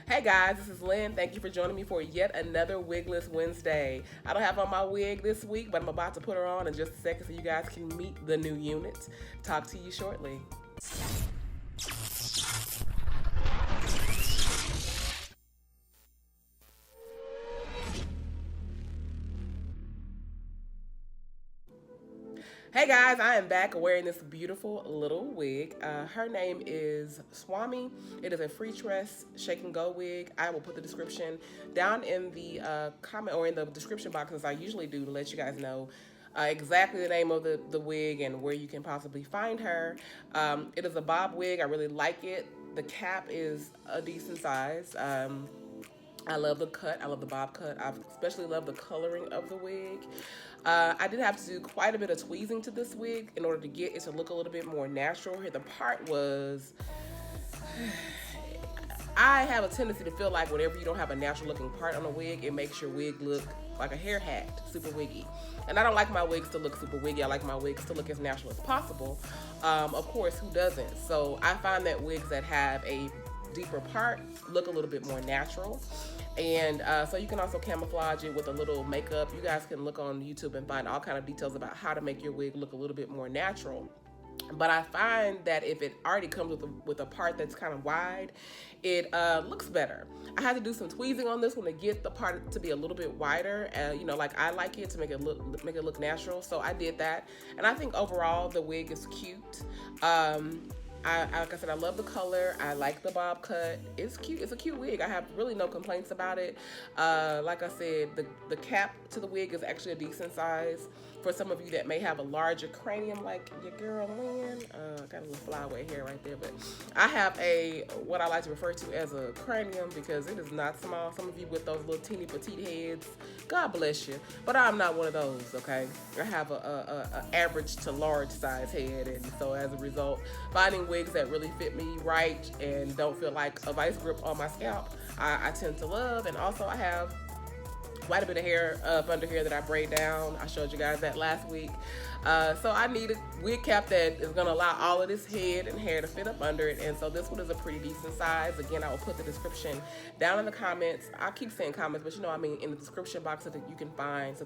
Hey guys, this is Lynn. Thank you for joining me for yet another Wigless Wednesday. I don't have on my wig this week, but I'm about to put her on in just a second so you guys can meet the new unit. Talk to you shortly. Hey guys, I am back wearing this beautiful little wig. Her name is Swami. It is a Freetress Shake and Go wig. I will put the description down in the comment or in the description box as I usually do to let you guys know exactly the name of the wig and where you can possibly find her. It is a bob wig. I really like it. The cap is a decent size. I love the cut. I love the bob cut. I especially love the coloring of the wig. I did have to do quite a bit of tweezing to this wig in order to get it to look a little bit more natural. Here, the part was... I have a tendency to feel like whenever you don't have a natural looking part on a wig, it makes your wig look like a hair hat, super wiggy. And I don't like my wigs to look super wiggy. I like my wigs to look as natural as possible. Of course, who doesn't? So I find that wigs that have a deeper part look a little bit more natural. And so you can also camouflage it with a little makeup. You guys can look on YouTube and find all kind of details about how to make your wig look a little bit more natural. But I find that if it already comes with a part that's kind of wide, it looks better. I had to do some tweezing on this one to get the part to be a little bit wider. You know, like I like it to make it look natural. So I did that, and I think overall the wig is cute. Like I said, I love the color. I like the bob cut. It's cute. It's a cute wig. I have really no complaints about it. Like I said, the cap to the wig is actually a decent size. For some of you that may have a larger cranium like your girl Lynn, got a little flyaway hair right there, but I have what I like to refer to as a cranium because it is not small. Some of you with those little teeny petite heads, God bless you, but I'm not one of those, okay? I have a average to large size head, and so as a result, finding wigs that really fit me right and don't feel like a vice grip on my scalp, I tend to love. And also I have quite a bit of hair up under here that I braid down. I showed you guys that last week. So I need a wig cap that is gonna allow all of this head and hair to fit up under it. And so this one is a pretty decent size. Again, I will put the description down in the comments. I keep saying comments, but you know what I mean, in the description box so that you can find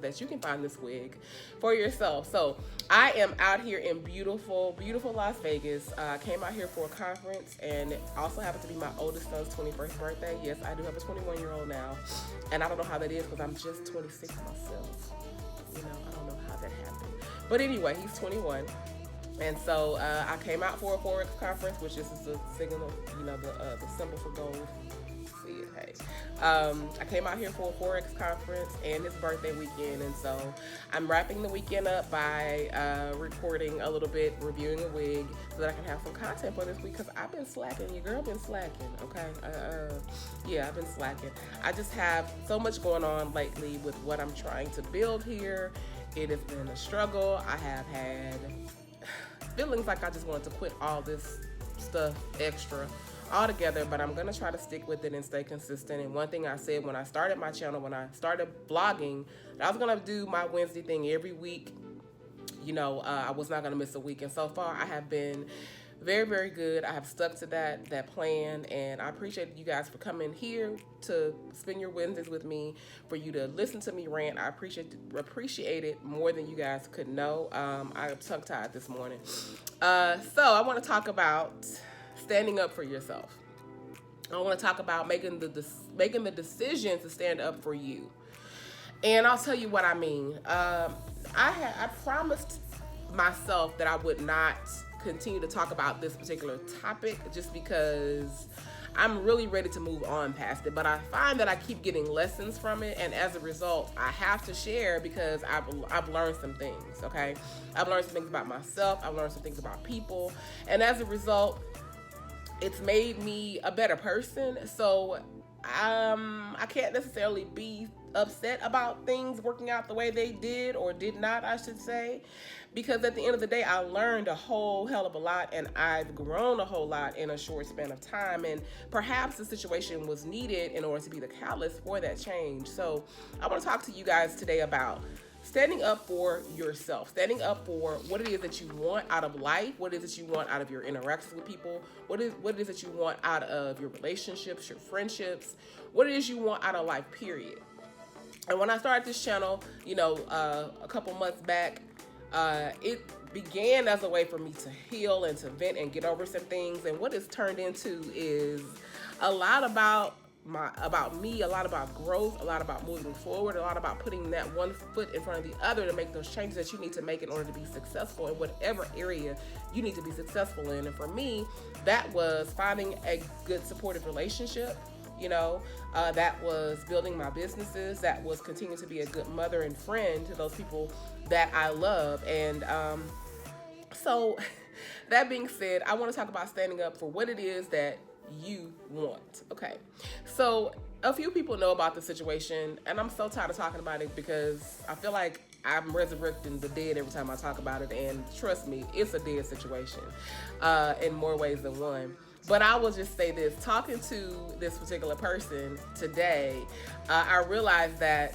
this wig for yourself. So I am out here in beautiful, beautiful Las Vegas. I came out here for a conference, and it also happened to be my oldest son's 21st birthday. Yes, I do have a 21-year-old now, and I don't know how that is because I'm just 26 myself. You know, I don't know how that happened. But anyway, he's 21. And so I came out for a Forex conference, which is the signal, you know, the symbol for gold. See it, hey. I came out here for a Forex conference and his birthday weekend. And so I'm wrapping the weekend up by recording a little bit, reviewing a wig so that I can have some content for this week because I've been slacking. Your girl been slacking, okay? Yeah, I've been slacking. I just have so much going on lately with what I'm trying to build here. It has been a struggle. I have had feelings like I just wanted to quit all this stuff extra altogether, but I'm gonna try to stick with it and stay consistent. And one thing I said when I started my channel, when I started blogging, I was gonna do my Wednesday thing every week. You know, I was not gonna miss a week, and so far I have been very, very good. I have stuck to that plan, and I appreciate you guys for coming here to spend your Wednesdays with me, for you to listen to me rant. I appreciate it more than you guys could know. I am tongue-tied this morning. So I want to talk about standing up for yourself. I want to talk about making the decision to stand up for you. And I'll tell you what I mean. I promised myself that I would not continue to talk about this particular topic just because I'm really ready to move on past it, but I find that I keep getting lessons from it, and as a result I have to share because I've learned some things. Okay, I've learned some things about myself, I've learned some things about people, and as a result it's made me a better person. So I can't necessarily be upset about things working out the way they did or did not, I should say, because at the end of the day, I learned a whole hell of a lot, and I've grown a whole lot in a short span of time, and perhaps the situation was needed in order to be the catalyst for that change. So I want to talk to you guys today about standing up for yourself, standing up for what it is that you want out of life, what it is that you want out of your interactions with people, what it is that you want out of your relationships, your friendships, what it is you want out of life, period. And when I started this channel, a couple months back, it began as a way for me to heal and to vent and get over some things. And what it's turned into is a lot about me, a lot about growth, a lot about moving forward, a lot about putting that one foot in front of the other to make those changes that you need to make in order to be successful in whatever area you need to be successful in. And for me, that was finding a good supportive relationship. That was building my businesses. That was continuing to be a good mother and friend to those people that I love. And so that being said, I want to talk about standing up for what it is that you want. Okay, so a few people know about the situation, and I'm so tired of talking about it because I feel like I'm resurrecting the dead every time I talk about it. And trust me, it's a dead situation in more ways than one. But I will just say this, talking to this particular person today, I realized that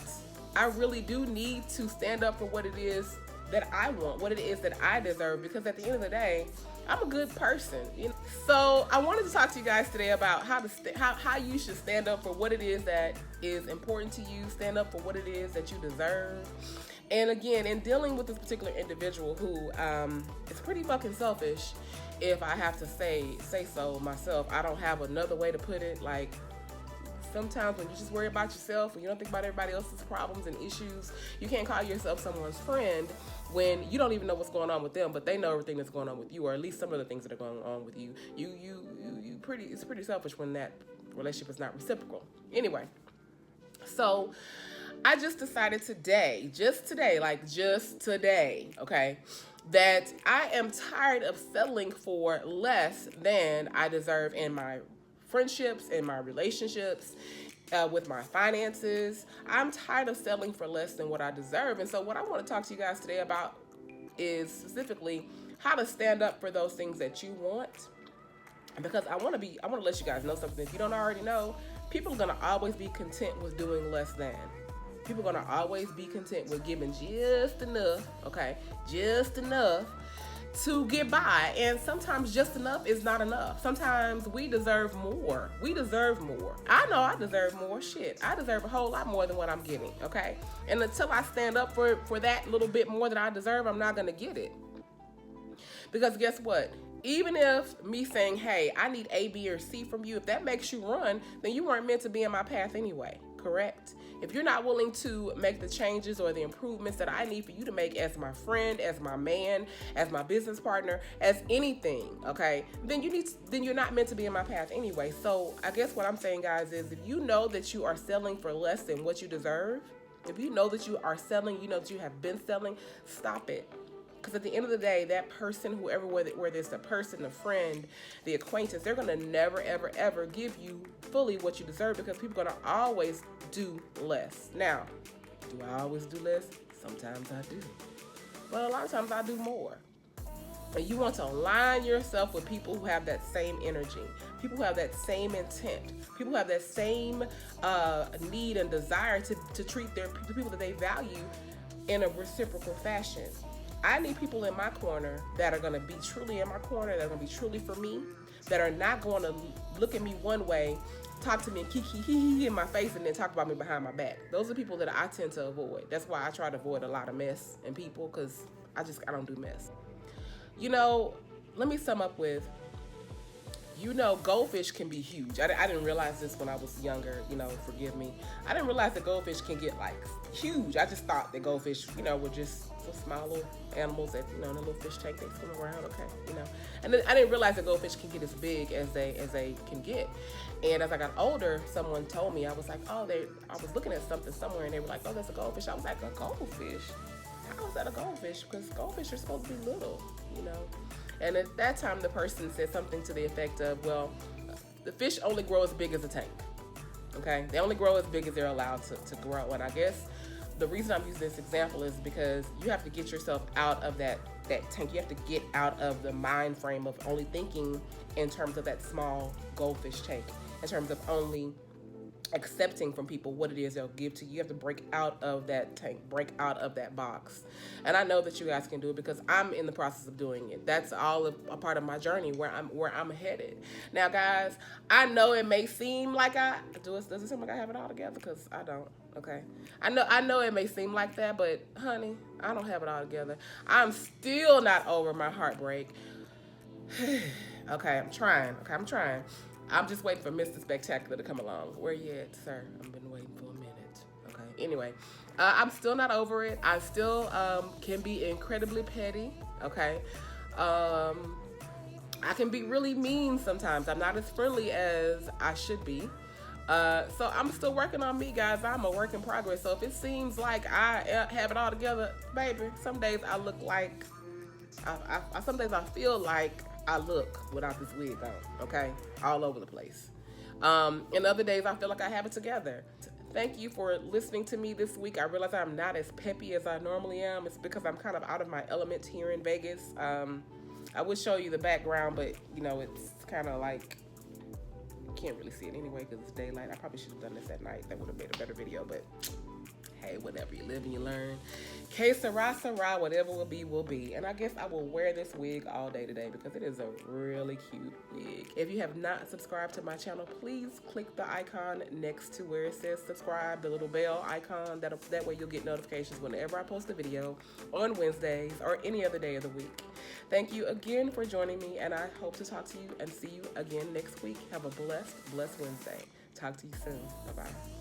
I really do need to stand up for what it is that I want, what it is that I deserve, because at the end of the day, I'm a good person. So I wanted to talk to you guys today about how you should stand up for what it is that is important to you, stand up for what it is that you deserve. And again, in dealing with this particular individual who is pretty fucking selfish, if I have to say so myself, I don't have another way to put it. Like, sometimes when you just worry about yourself and you don't think about everybody else's problems and issues, you can't call yourself someone's friend when you don't even know what's going on with them, but they know everything that's going on with you, or at least some of the things that are going on with you. It's pretty selfish when that relationship is not reciprocal. Anyway, so I just decided today, okay, that I am tired of settling for less than I deserve in my friendships, in my relationships, with my finances. I'm tired of settling for less than what I deserve. And so what I want to talk to you guys today about is specifically how to stand up for those things that you want. Because I want to let you guys know something. If you don't already know, people are going to always be content with doing less than. People are going to always be content with giving just enough, okay? Just enough to get by. And sometimes just enough is not enough. Sometimes we deserve more. I know I deserve more. Shit, I deserve a whole lot more than what I'm getting, okay? And until I stand up for that little bit more that I deserve, I'm not going to get it. Because guess what? Even if me saying, hey, I need A, B, or C from you, if that makes you run, then you weren't meant to be in my path anyway, correct? If you're not willing to make the changes or the improvements that I need for you to make as my friend, as my man, as my business partner, as anything, okay, then you're not meant to be in my path anyway. So I guess what I'm saying, guys, is if you know that you are selling for less than what you deserve, if you know that you are selling, you know that you have been selling, stop it. Because at the end of the day, that person, whoever, whether it's the person, the friend, the acquaintance, they're going to never, ever, ever give you fully what you deserve, because people are going to always do less. Now, do I always do less? Sometimes I do. But a lot of times I do more. And you want to align yourself with people who have that same energy, people who have that same intent, people who have that same need and desire to treat the people that they value in a reciprocal fashion. I need people in my corner that are going to be truly in my corner, that are going to be truly for me, that are not going to look at me one way, talk to me and kiki in my face, and then talk about me behind my back. Those are people that I tend to avoid. That's why I try to avoid a lot of mess and people, because I don't do mess. Let me sum up with, goldfish can be huge. I didn't realize this when I was younger, forgive me. I didn't realize that goldfish can get huge. I just thought that goldfish, were just so small little animals that, in a little fish tank, they swim around, okay, And then I didn't realize that goldfish can get as big as they can get. And as I got older, someone told me, I was like, I was looking at something somewhere and they were like, oh, that's a goldfish. I was like, a goldfish? How is that a goldfish? Because goldfish are supposed to be little, And at that time, the person said something to the effect of, well, the fish only grow as big as a tank, okay? They only grow as big as they're allowed to grow. And I guess the reason I'm using this example is because you have to get yourself out of that tank. You have to get out of the mind frame of only thinking in terms of that small goldfish tank, in terms of only accepting from people what it is they'll give to you. You have to break out of that tank, break out of that box. And I know that you guys can do it because I'm in the process of doing it. That's all a part of my journey where I'm headed. Now, guys, I know it may seem like does it seem like I have it all together? Because I don't. Okay, I know it may seem like that, but honey, I don't have it all together. I'm still not over my heartbreak. Okay, I'm trying. I'm just waiting for Mr. Spectacular to come along. Where you at, sir? I've been waiting for a minute. Okay. Anyway, I'm still not over it. I still can be incredibly petty. Okay. I can be really mean sometimes. I'm not as friendly as I should be. So I'm still working on me, guys. I'm a work in progress. So if it seems like I have it all together, baby, some days I look like, some days I feel like I look without this wig on, okay? All over the place. And other days I feel like I have it together. Thank you for listening to me this week. I realize I'm not as peppy as I normally am. It's because I'm kind of out of my element here in Vegas. I would show you the background, but you know, it's kind of like, you can't really see it anyway because it's daylight. I probably should have done this at night. That would have made a better video, but hey, whatever, you live and you learn. Que sera, sera, whatever will be, will be. And I guess I will wear this wig all day today because it is a really cute wig. If you have not subscribed to my channel, please click the icon next to where it says subscribe, the little bell icon. That way you'll get notifications whenever I post a video on Wednesdays or any other day of the week. Thank you again for joining me, and I hope to talk to you and see you again next week. Have a blessed Wednesday. Talk to you soon. Bye-bye.